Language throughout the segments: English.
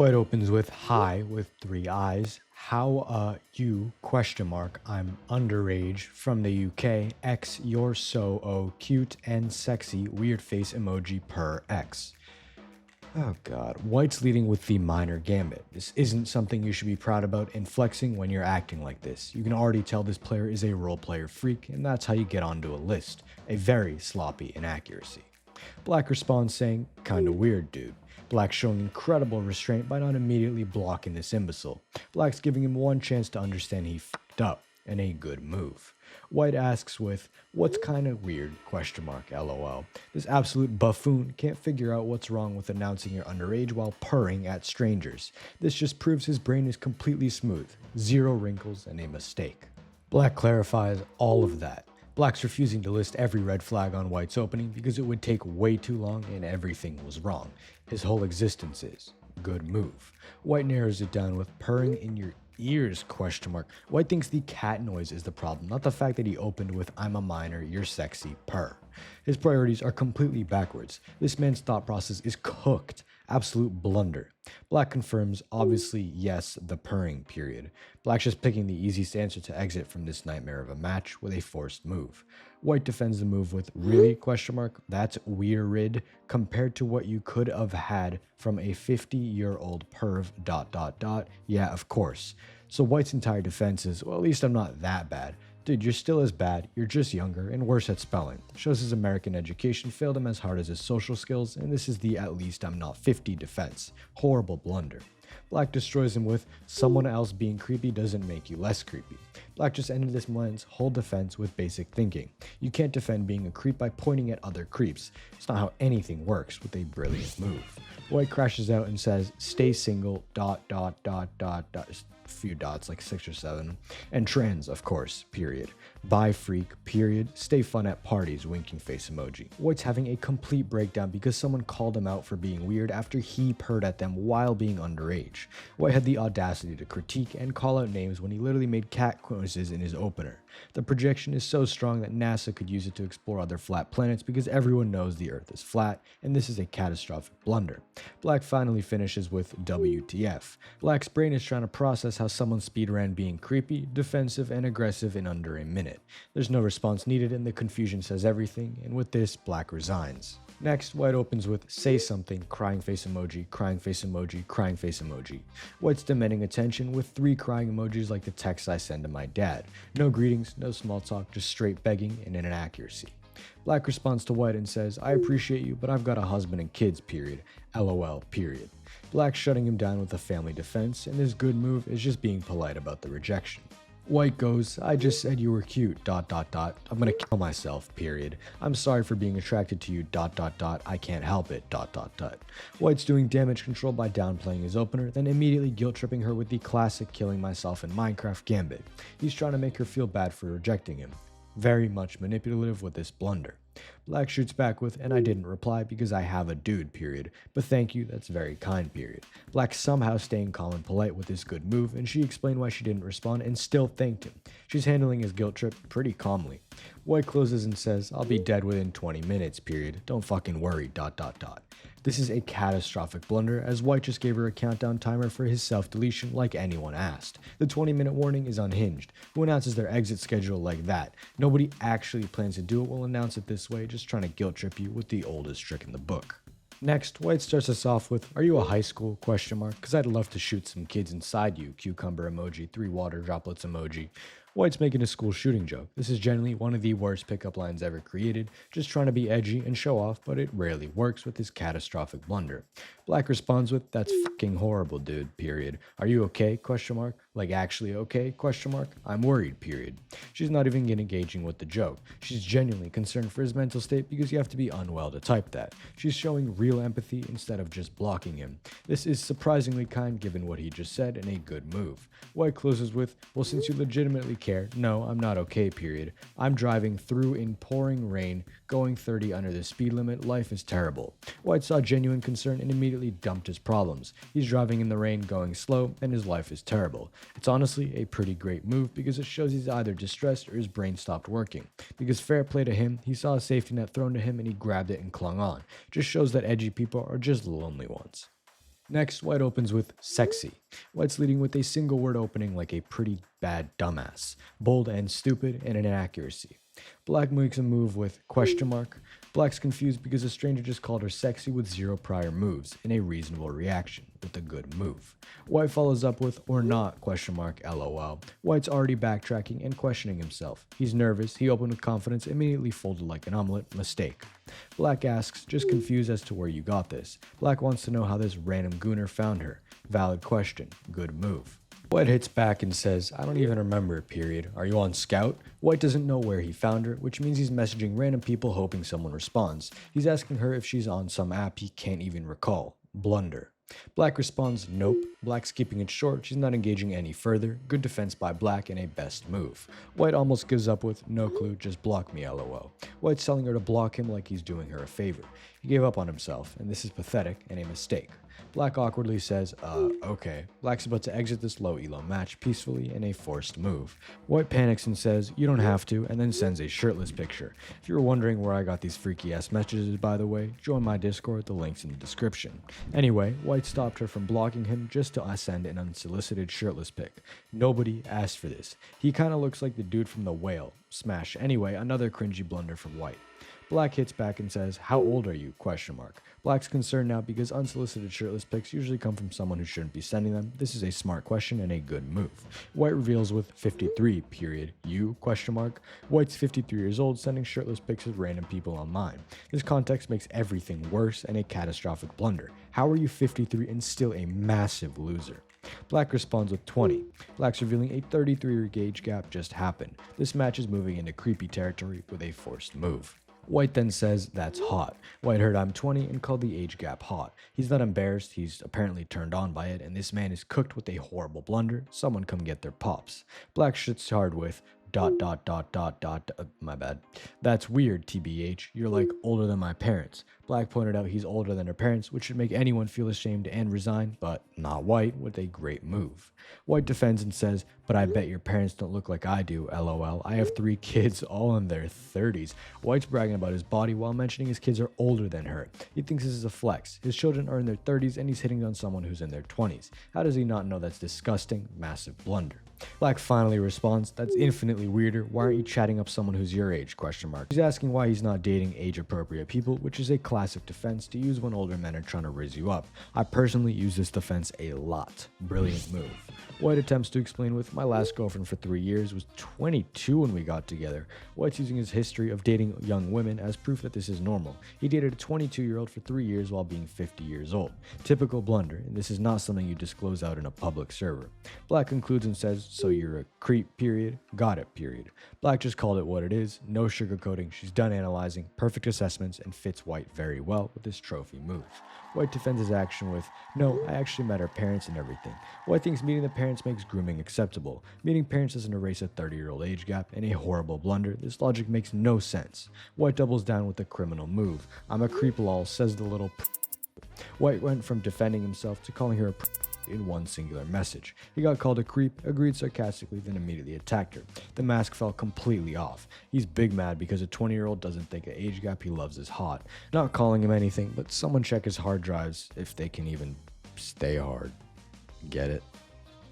White opens with hi with three eyes. How you question mark I'm underage from the UK. X you're so cute and sexy weird face emoji per X. Oh god, White's leading with the minor gambit. This isn't something you should be proud about and flexing when you're acting like this. You can already tell this player is a role player freak, and that's how you get onto a list. A very sloppy inaccuracy. Black responds saying, kinda weird, dude. Black showing incredible restraint by not immediately blocking this imbecile. Black's giving him one chance to understand he fucked up, and a good move. White asks with, what's kinda weird, question mark, lol. This absolute buffoon can't figure out what's wrong with announcing you're underage while purring at strangers. This just proves his brain is completely smooth, zero wrinkles, and a mistake. Black clarifies all of that. Black's refusing to list every red flag on White's opening because it would take way too long and everything was wrong. His whole existence is. Good move. White narrows it down with purring in your ears, question mark. White thinks the cat noise is the problem, not the fact that he opened with I'm a minor, you're sexy, purr. His priorities are completely backwards. This man's thought process is cooked. Absolute blunder. Black confirms, obviously, yes, the purring period. Black's just picking the easiest answer to exit from this nightmare of a match with a forced move. White defends the move with, really, question mark, that's weird compared to what you could have had from a 50-year-old perv, ... Yeah, of course. So White's entire defense is, well, at least I'm not that bad. Dude, you're still as bad, you're just younger and worse at spelling. Shows his American education failed him as hard as his social skills, and this is the at least I'm not 50 defense. Horrible blunder. Black destroys him with, someone else being creepy doesn't make you less creepy. Black just ended this man's whole defense with basic thinking. You can't defend being a creep by pointing at other creeps. It's not how anything works with a brilliant move. White crashes out and says, stay single, ... few dots, like 6 or 7, and trans, of course, period. Bi freak, period. Stay fun at parties, winking face emoji. White's having a complete breakdown because someone called him out for being weird after he purred at them while being underage. White had the audacity to critique and call out names when he literally made cat noises in his opener. The projection is so strong that NASA could use it to explore other flat planets because everyone knows the Earth is flat, and this is a catastrophic blunder. Black finally finishes with WTF. Black's brain is trying to process how someone speedran being creepy, defensive, and aggressive in under a minute. There's no response needed and the confusion says everything, and with this, Black resigns. Next, White opens with say something, crying face emoji, crying face emoji, crying face emoji. White's demanding attention with 3 crying emojis like the text I send to my dad. No greetings, no small talk, just straight begging and an inaccuracy. Black responds to White and says, I appreciate you, but I've got a husband and kids, period. LOL, period. Black shutting him down with a family defense, and his good move is just being polite about the rejection. White goes, I just said you were cute, ... I'm gonna kill myself, period. I'm sorry for being attracted to you, ... I can't help it, ... White's doing damage control by downplaying his opener, then immediately guilt tripping her with the classic killing myself in Minecraft gambit. He's trying to make her feel bad for rejecting him. Very much manipulative with this blunder. Black shoots back with, and I didn't reply because I have a dude, period. But thank you, that's very kind, period. Black somehow staying calm and polite with this good move, and she explained why she didn't respond and still thanked him. She's handling his guilt trip pretty calmly. White closes and says, I'll be dead within 20 minutes, period. Don't fucking worry, ... This is a catastrophic blunder, as White just gave her a countdown timer for his self-deletion like anyone asked. The 20-minute warning is unhinged. Who announces their exit schedule like that? Nobody actually plans to do it will announce it this way, just trying to guilt trip you with the oldest trick in the book. Next, White starts us off with, are you a high school, question mark, cause I'd love to shoot some kids inside you, cucumber emoji, 3 water droplets emoji. White's making a school shooting joke. This is generally one of the worst pickup lines ever created, just trying to be edgy and show off, but it rarely works with this catastrophic blunder. Black responds with, that's fucking horrible, dude, period. Are you okay, question mark? Like actually okay, question mark? I'm worried, period. She's not even engaging with the joke. She's genuinely concerned for his mental state because you have to be unwell to type that. She's showing real empathy instead of just blocking him. This is surprisingly kind given what he just said and a good move. White closes with, well, since you legitimately care, no, I'm not okay, period. I'm driving through in pouring rain, going 30 under the speed limit, life is terrible. White saw genuine concern and immediately dumped his problems. He's driving in the rain, going slow, and his life is terrible. It's honestly a pretty great move because it shows he's either distressed or his brain stopped working. Because fair play to him, he saw a safety net thrown to him and he grabbed it and clung on. Just shows that edgy people are just lonely ones. Next, White opens with sexy. White's leading with a single word opening like a pretty bad dumbass, bold and stupid, and an inaccuracy. Black makes a move with question mark. Black's confused because a stranger just called her sexy with 0 prior moves in a reasonable reaction with a good move. White follows up with or not question mark LOL. White's already backtracking and questioning himself. He's nervous, he opened with confidence, immediately folded like an omelet, mistake. Black asks, just confused as to where you got this. Black wants to know how this random gooner found her. Valid question, good move. White hits back and says, I don't even remember it, period. Are you on Scout? White doesn't know where he found her, which means he's messaging random people hoping someone responds. He's asking her if she's on some app he can't even recall. Blunder. Black responds, nope. Black's keeping it short, she's not engaging any further. Good defense by Black and a best move. White almost gives up with, no clue, just block me lol. White's telling her to block him like he's doing her a favor. He gave up on himself, and this is pathetic and a mistake. Black awkwardly says, okay. Black's about to exit this low elo match peacefully in a forced move. White panics and says, you don't have to, and then sends a shirtless picture. If you were wondering where I got these freaky ass messages, by the way, join my Discord, the link's in the description. Anyway, White stopped her from blocking him just to send an unsolicited shirtless pic. Nobody asked for this. He kinda looks like the dude from The Whale. Smash. Anyway, another cringy blunder from White. Black hits back and says, how old are you? Question mark. Black's concerned now because unsolicited shirtless pics usually come from someone who shouldn't be sending them. This is a smart question and a good move. White reveals with 53, period. You? Question mark. White's 53 years old, sending shirtless pics of random people online. This context makes everything worse and a catastrophic blunder. How are you 53 and still a massive loser? Black responds with 20. Black's revealing a 33-year age gap just happened. This match is moving into creepy territory with a forced move. White then says, that's hot. White heard I'm 20 and called the age gap hot. He's not embarrassed, he's apparently turned on by it, and this man is cooked with a horrible blunder. Someone come get their pops. Black shits hard with, my bad. That's weird, TBH. You're like older than my parents. Black pointed out he's older than her parents, which should make anyone feel ashamed and resign, but not White, with a great move. White defends and says, but I bet your parents don't look like I do, lol. I have 3 kids, all in their 30s. White's bragging about his body while mentioning his kids are older than her. He thinks this is a flex. His children are in their 30s and he's hitting on someone who's in their 20s. How does he not know that's disgusting? Massive blunder. Black finally responds, that's infinitely weirder. Why aren't you chatting up someone who's your age? Question mark. He's asking why he's not dating age-appropriate people, which is a classic defense to use when older men are trying to raise you up. I personally use this defense a lot. Brilliant move. White attempts to explain with, my last girlfriend for 3 years was 22 when we got together. White's using his history of dating young women as proof that this is normal. He dated a 22-year-old for 3 years while being 50 years old. Typical blunder, and this is not something you disclose out in a public server. Black concludes and says, so you're a creep, period. Got it, period. Black just called it what it is. No sugarcoating. She's done analyzing, perfect assessments, and fits White very well with this trophy move. White defends his action with, no, I actually met her parents and everything. White thinks meeting the parents makes grooming acceptable. Meeting parents doesn't erase a 30-year-old age gap and a horrible blunder. This logic makes no sense. White doubles down with the criminal move. I'm a creep lol, says the little White went from defending himself to calling her a in one singular message. He got called a creep, agreed sarcastically, then immediately attacked her. The mask fell completely off. He's big mad because a 20-year-old doesn't think an age gap he loves is hot. Not calling him anything, but someone check his hard drives if they can even stay hard. Get it?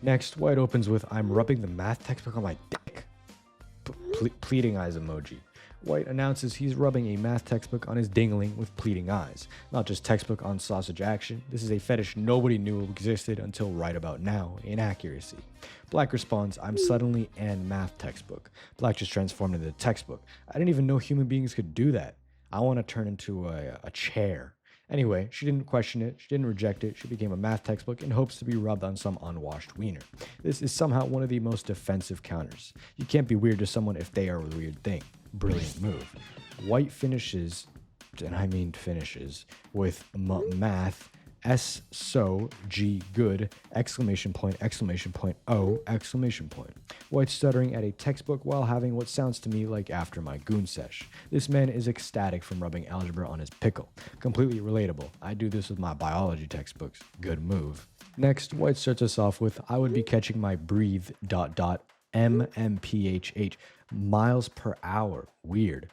Next, White opens with, I'm rubbing the math textbook on my dick. Pleading eyes emoji. White announces he's rubbing a math textbook on his dingling with pleading eyes. Not just textbook on sausage action. This is a fetish nobody knew existed until right about now. Inaccuracy. Black responds, I'm suddenly an math textbook. Black just transformed into the textbook. I didn't even know human beings could do that. I want to turn into a chair. Anyway, she didn't question it, she didn't reject it, she became a math textbook in hopes to be rubbed on some unwashed wiener. This is somehow one of the most defensive counters. You can't be weird to someone if they are a weird thing. Brilliant move. White finishes, and I mean finishes, with math, S so G good, exclamation point, O, exclamation point. White stuttering at a textbook while having what sounds to me like after my goon sesh. This man is ecstatic from rubbing algebra on his pickle. Completely relatable. I do this with my biology textbooks. Good move. Next, White starts us off with, I would be catching my breathe, MMPHH, miles per hour, weird,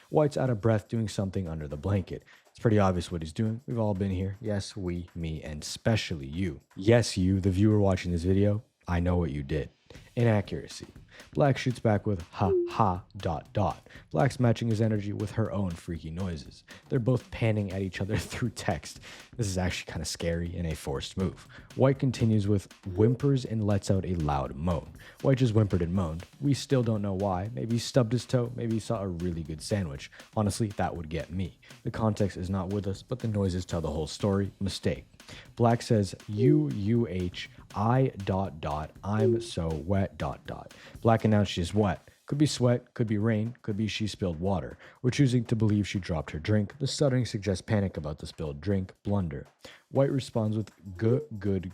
White's out of breath doing something under the blanket. It's pretty obvious what he's doing. We've all been here. Yes, we, me, and especially you. Yes, you, the viewer watching this video, I know what you did. Inaccuracy. Black shoots back with ha ha dot dot. Black's matching his energy with her own freaky noises. They're both panning at each other through text. This is actually kind of scary and a forced move. White continues with whimpers and lets out a loud moan. White just whimpered and moaned. We still don't know why. Maybe he stubbed his toe. Maybe he saw a really good sandwich. Honestly, that would get me. The context is not with us, but the noises tell the whole story. Mistake. Black says I dot dot I'm so wet dot dot. Black announced she's wet. Could be sweat, could be rain, could be she spilled water. We're choosing to believe she dropped her drink. The stuttering suggests panic about the spilled drink. Blunder. White responds with good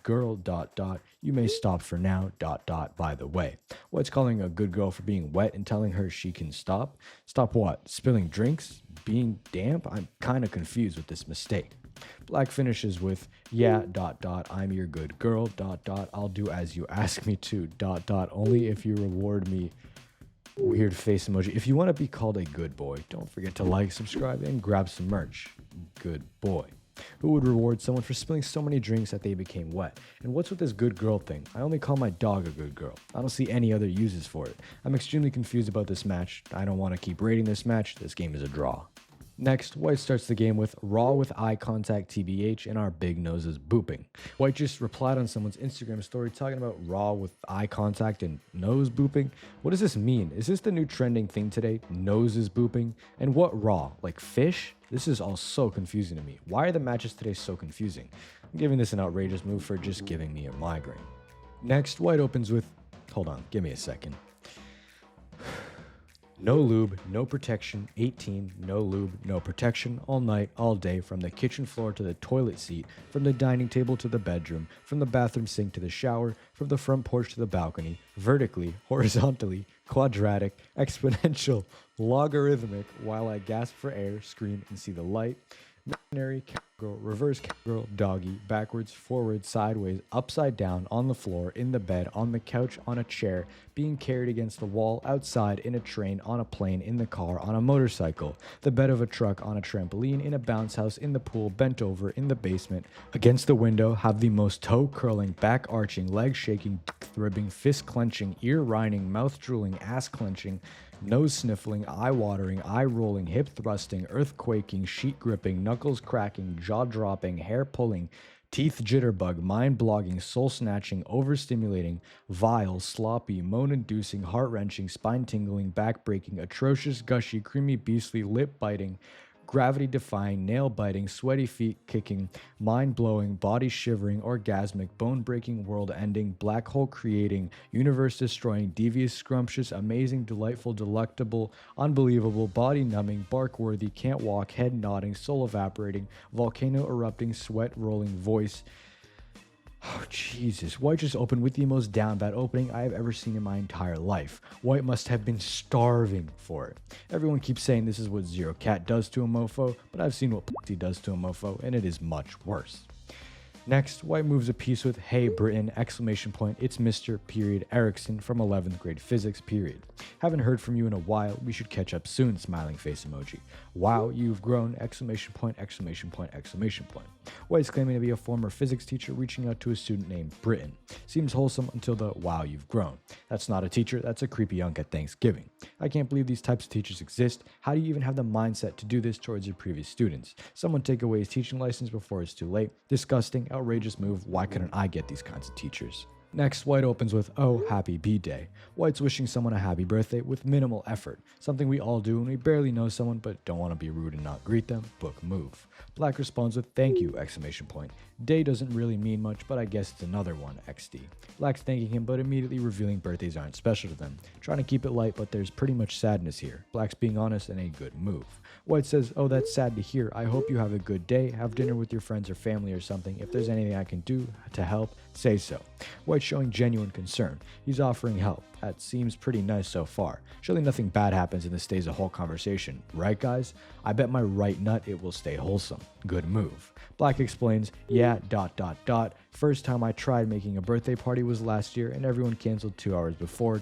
girl dot dot. You may stop for now dot dot by the way. White's calling a good girl for being wet and telling her she can stop. Stop what? Spilling drinks? Being damp? I'm kind of confused with this mistake. Black finishes with dot dot I'm your good girl dot dot I'll do as you ask me to dot dot only if you reward me. Weird face emoji. If you want to be called a good boy, don't forget to like, subscribe, and grab some merch. Good boy. Who would reward someone for spilling so many drinks that they became wet? And what's with this good girl thing? I only call my dog a good girl. I don't see any other uses for it. I'm extremely confused about this match. I don't want to keep rating this match. This game is a draw. Next, White starts the game with raw with eye contact TBH and our big noses booping. White just replied on someone's Instagram story talking about raw with eye contact and nose booping. What does this mean? Is this the new trending thing today? Noses booping? And what raw? Like fish? This is all so confusing to me. Why are the matches today so confusing? I'm giving this an outrageous move for just giving me a migraine. Next, White opens with, hold on, give me a second. No lube, no protection, 18, no lube, no protection, all night, all day, from the kitchen floor to the toilet seat, from the dining table to the bedroom, from the bathroom sink to the shower, from the front porch to the balcony, vertically, horizontally, quadratic, exponential, logarithmic, while I gasp for air, scream, and see the light. Missionary, cowgirl, reverse cowgirl, doggy, backwards, forward, sideways, upside down, on the floor, in the bed, on the couch, on a chair, being carried against the wall, outside, in a train, on a plane, in the car, on a motorcycle, the bed of a truck, on a trampoline, in a bounce house, in the pool, bent over, in the basement, against the window, have the most toe curling, back arching, leg shaking, thribbing, fist clenching, ear rinding, mouth drooling, ass clenching, nose sniffling, eye watering, eye rolling, hip thrusting, earth quaking, sheet gripping, knuckles cracking, jaw dropping, hair pulling, teeth jitterbug, mind blogging, soul snatching, overstimulating, vile, sloppy, moan inducing, heart wrenching, spine tingling, back breaking, atrocious, gushy, creamy, beastly, lip biting, gravity defying, nail biting, sweaty feet kicking, mind blowing, body shivering, orgasmic, bone breaking, world ending, black hole creating, universe destroying, devious, scrumptious, amazing, delightful, delectable, unbelievable, body numbing, bark worthy, can't walk, head nodding, soul evaporating, volcano erupting, sweat rolling, voice. Oh, Jesus. White just opened with the most down bad opening I have ever seen in my entire life. White must have been starving for it. Everyone keeps saying this is what 𝓕𝓻𝓮𝓪𝓴𝔂 does to a mofo, but I've seen what pussy does to a mofo, and it is much worse. Next, White moves a piece with "Hey Britain!" exclamation point. It's Mr. 𝓕𝓻𝓮𝓪𝓴𝔂 from 11th grade physics period. Haven't heard from you in a while. We should catch up soon. Smiling face emoji. Wow, you've grown! Exclamation point! Exclamation point! Exclamation point. White's claiming to be a former physics teacher reaching out to a student named Britain. Seems wholesome until the "wow, you've grown." That's not a teacher. That's a creepy unk at Thanksgiving. I can't believe these types of teachers exist. How do you even have the mindset to do this towards your previous students? Someone take away his teaching license before it's too late. Disgusting. Outrageous move. Why couldn't I get these kinds of teachers? Next, White opens with, "Oh, happy B-Day." White's wishing someone a happy birthday with minimal effort. Something we all do when we barely know someone but don't want to be rude and not greet them. Book move. Black responds with, "Thank you!" exclamation point. Day doesn't really mean much, but I guess it's another one, XD. Black's thanking him, but immediately revealing birthdays aren't special to them. Trying to keep it light, but there's pretty much sadness here. Black's being honest and a good move. White says, "Oh, that's sad to hear. I hope you have a good day. Have dinner with your friends or family or something. If there's anything I can do to help, say so." White's showing genuine concern. He's offering help. That seems pretty nice so far. Surely nothing bad happens and this stays a whole conversation. Right, guys? I bet my right nut it will stay wholesome. Good move. Black explains, First time I tried making a birthday party was last year and everyone canceled 2 hours before,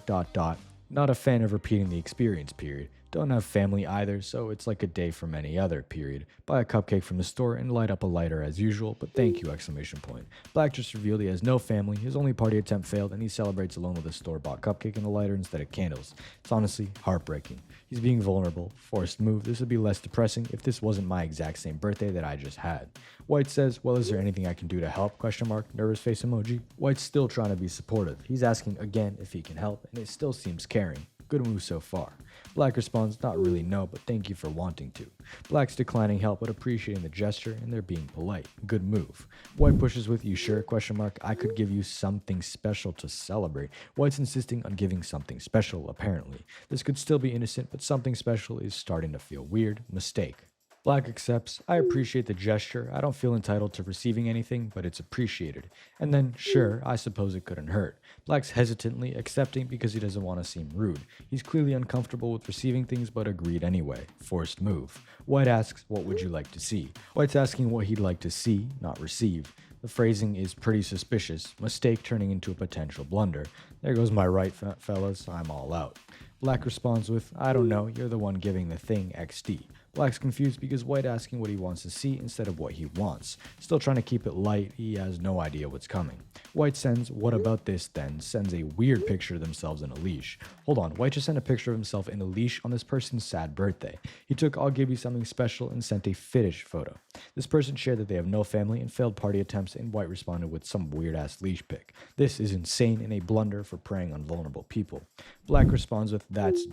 Not a fan of repeating the experience, period. Don't have family either, so it's like a day from any other, period. Buy a cupcake from the store and light up a lighter as usual, but thank you, exclamation point. Black just revealed he has no family, his only party attempt failed, and he celebrates alone with a store-bought cupcake and a lighter instead of candles. It's honestly heartbreaking. He's being vulnerable. Forced move. This would be less depressing if this wasn't my exact same birthday that I just had. White says, well, is there anything I can do to help? Question mark. Nervous face emoji. White's still trying to be supportive. He's asking again if he can help, and it still seems caring. Good move so far. Black responds, not really no, but thank you for wanting to. Black's declining help but appreciating the gesture and they're being polite. Good move. White pushes with, you sure? Question mark. I could give you something special to celebrate. White's insisting on giving something special, apparently. This could still be innocent, but something special is starting to feel weird. Mistake. Black accepts, I appreciate the gesture. I don't feel entitled to receiving anything, but it's appreciated. And then, sure, I suppose it couldn't hurt. Black's hesitantly accepting because he doesn't want to seem rude. He's clearly uncomfortable with receiving things, but agreed anyway. Forced move. White asks, what would you like to see? White's asking what he'd like to see, not receive. The phrasing is pretty suspicious. Mistake turning into a potential blunder. There goes my right, fellas. I'm all out. Black responds with, I don't know, you're the one giving the thing XD. Black's confused because White asking what he wants to see instead of what he wants. Still trying to keep it light, he has no idea what's coming. White sends, what about this then? Sends a weird picture of themselves in a leash. Hold on, White just sent a picture of himself in a leash on this person's sad birthday. He took I'll give you something special and sent a fetish photo. This person shared that they have no family and failed party attempts, and White responded with some weird ass leash pic. This is insane and a blunder for preying on vulnerable people. Black responds with that's ...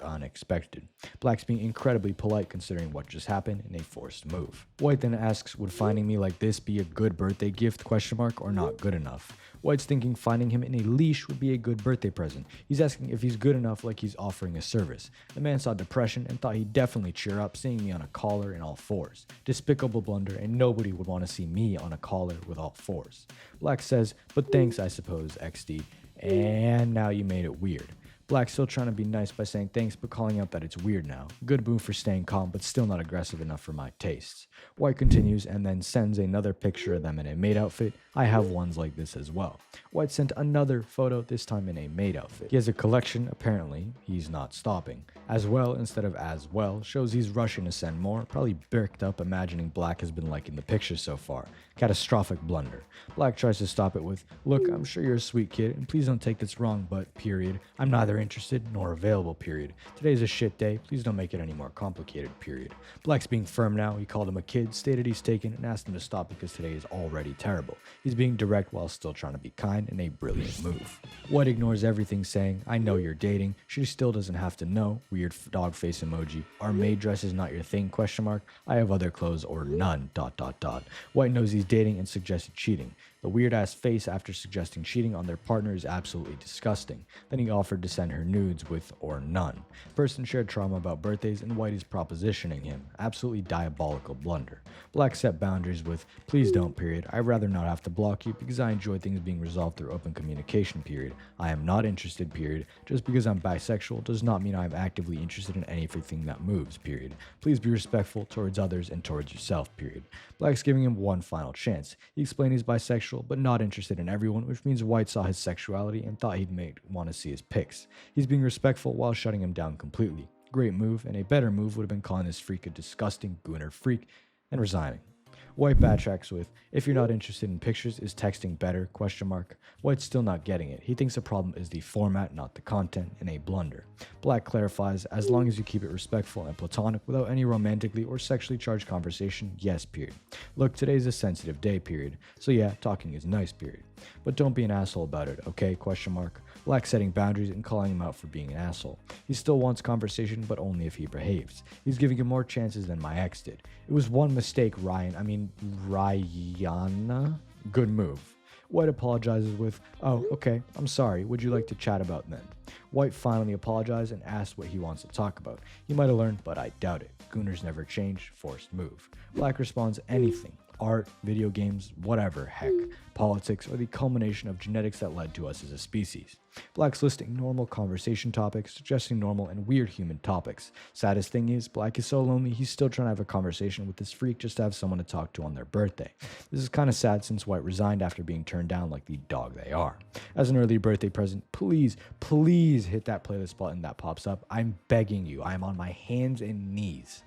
unexpected. Black's being incredibly polite considering what just happened in a forced move. White then asks, would finding me like this be a good birthday gift, or not good enough? White's thinking finding him in a leash would be a good birthday present. He's asking if he's good enough, like he's offering a service. The man saw depression and thought he'd definitely cheer up seeing me on a collar in all fours. Despicable blunder, and nobody would want to see me on a collar with all fours. Black says, but thanks I suppose, XD. And now you made it weird. Black's still trying to be nice by saying thanks but calling out that it's weird now. Good move for staying calm but still not aggressive enough for my tastes. White continues and then sends another picture of them in a maid outfit. I have ones like this as well. White sent another photo, this time in a maid outfit. He has a collection, apparently. He's not stopping. As well instead of as well shows he's rushing to send more, probably birked up imagining Black has been liking the picture so far. Catastrophic blunder. Black tries to stop it with, look, I'm sure you're a sweet kid and please don't take this wrong, but period. I'm neither interested nor available, period. Today's a shit day, please don't make it any more complicated, period. Black's being firm now, he called him a kid, stated he's taken, and asked him to stop because today is already terrible. He's being direct while still trying to be kind in a brilliant move. White ignores everything saying, I know you're dating, she still doesn't have to know, weird dog face emoji, our maid dress is not your thing, ? I have other clothes or none, ... White knows he's dating and suggested cheating. The weird ass face after suggesting cheating on their partner is absolutely disgusting. Then he offered to send her nudes with or none. The person shared trauma about birthdays and White is propositioning him. Absolutely diabolical blunder. Black set boundaries with please don't, period. I'd rather not have to block you because I enjoy things being resolved through open communication, period. I am not interested, period. Just because I'm bisexual does not mean I'm actively interested in anything that moves, period. Please be respectful towards others and towards yourself, period. Black's giving him one final chance. He explained he's bisexual but not interested in everyone, which means White saw his sexuality and thought he'd want to see his pics. He's being respectful while shutting him down completely. Great move, and a better move would have been calling this freak a disgusting gooner freak and resigning. White backtracks with, if you're not interested in pictures, is texting better, ? White's still not getting it. He thinks the problem is the format, not the content, in a blunder. Black clarifies, as long as you keep it respectful and platonic without any romantically or sexually charged conversation, yes, period. Look, today's a sensitive day, period. So yeah, talking is nice, period. But don't be an asshole about it, okay, ? Black setting boundaries and calling him out for being an asshole. He still wants conversation, but only if he behaves. He's giving him more chances than my ex did. It was one mistake, Ryana. Good move. White apologizes with, oh, okay, I'm sorry, would you like to chat about then? White finally apologized and asked what he wants to talk about. He might have learned, but I doubt it. Gooners never change, forced move. Black responds, anything. art, video games, whatever, heck, politics, or the culmination of genetics that led to us as a species. Black's listing normal conversation topics, suggesting normal and weird human topics. Saddest thing is, Black is so lonely he's still trying to have a conversation with this freak just to have someone to talk to on their birthday. This is kind of sad since White resigned after being turned down like the dog they are. As an early birthday present, please hit that playlist button that pops up. I'm begging you. I'm on my hands and knees.